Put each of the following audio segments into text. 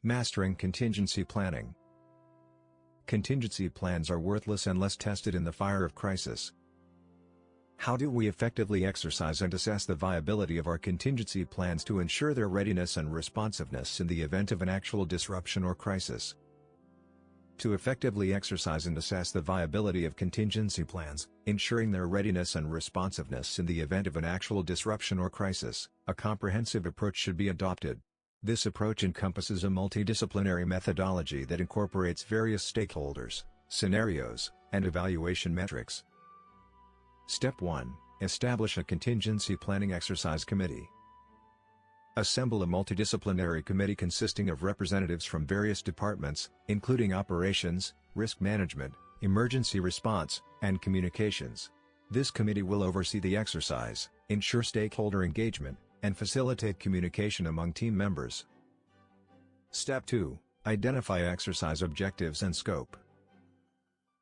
Mastering contingency planning. Contingency plans are worthless unless tested in the fire of crisis. How do we effectively exercise and assess the viability of our contingency plans to ensure their readiness and responsiveness in the event of an actual disruption or crisis? To effectively exercise and assess the viability of contingency plans, ensuring their readiness and responsiveness in the event of an actual disruption or crisis, a comprehensive approach should be adopted. This approach encompasses a multidisciplinary methodology that incorporates various stakeholders, scenarios, and evaluation metrics. Step 1. Establish a contingency planning exercise committee. Assemble a multidisciplinary committee consisting of representatives from various departments, including operations, risk management, emergency response, and communications. This committee will oversee the exercise, ensure stakeholder engagement, and facilitate communication among team members. Step 2. Identify exercise objectives and scope.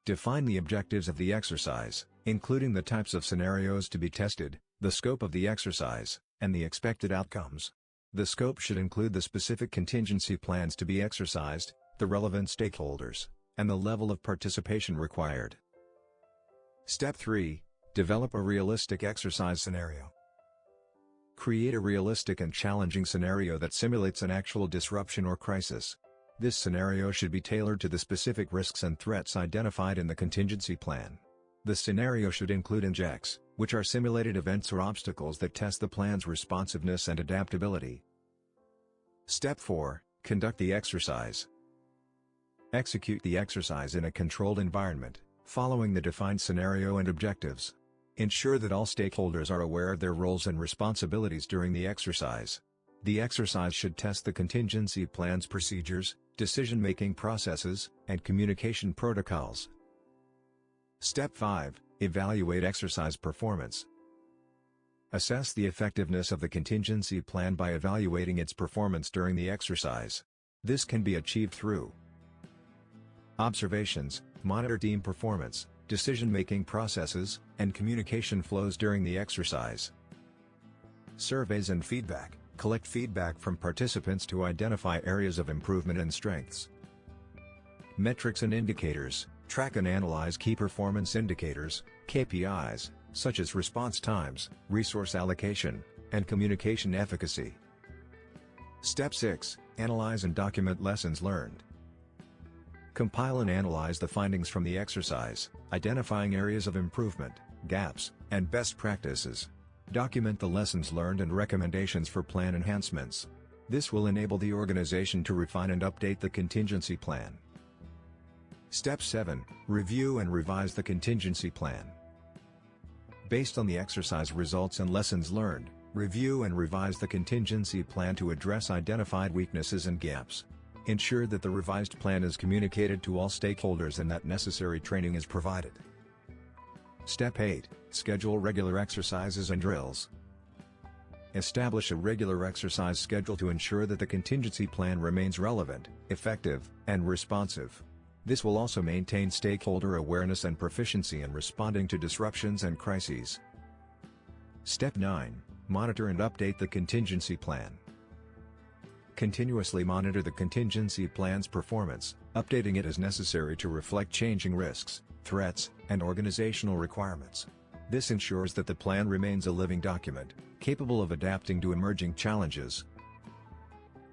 Define the objectives of the exercise, including the types of scenarios to be tested, the scope of the exercise, and the expected outcomes. The scope should include the specific contingency plans to be exercised, the relevant stakeholders, and the level of participation required. Step 3. Develop a realistic exercise scenario. Create a realistic and challenging scenario that simulates an actual disruption or crisis. This scenario should be tailored to the specific risks and threats identified in the contingency plan. The scenario should include injects, which are simulated events or obstacles that test the plan's responsiveness and adaptability. Step 4. Conduct the exercise. Execute the exercise in a controlled environment, following the defined scenario and objectives. Ensure that all stakeholders are aware of their roles and responsibilities during the exercise. The exercise should test the contingency plan's procedures, decision-making processes, and communication protocols. Step 5. Evaluate exercise performance. Assess the effectiveness of the contingency plan by evaluating its performance during the exercise. This can be achieved through observations, monitor team performance, decision-making processes, and communication flows during the exercise. Surveys and feedback. Collect feedback from participants to identify areas of improvement and strengths. Metrics and indicators. Track and analyze key performance indicators, KPIs, such as response times, resource allocation, and communication efficacy. Step 6. Analyze and document lessons learned. Compile and analyze the findings from the exercise, identifying areas of improvement, gaps, and best practices. Document the lessons learned and recommendations for plan enhancements. This will enable the organization to refine and update the contingency plan. Step 7. Review and revise the contingency plan. Based on the exercise results and lessons learned, review and revise the contingency plan to address identified weaknesses and gaps. Ensure that the revised plan is communicated to all stakeholders and that necessary training is provided. Step 8. Schedule regular exercises and drills. Establish a regular exercise schedule to ensure that the contingency plan remains relevant, effective, and responsive. This will also maintain stakeholder awareness and proficiency in responding to disruptions and crises. Step 9. Monitor and update the contingency plan. Continuously monitor the contingency plan's performance, updating it as necessary to reflect changing risks, threats, and organizational requirements. This ensures that the plan remains a living document, capable of adapting to emerging challenges.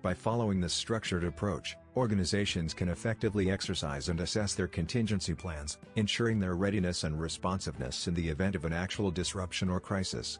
By following this structured approach, organizations can effectively exercise and assess their contingency plans, ensuring their readiness and responsiveness in the event of an actual disruption or crisis.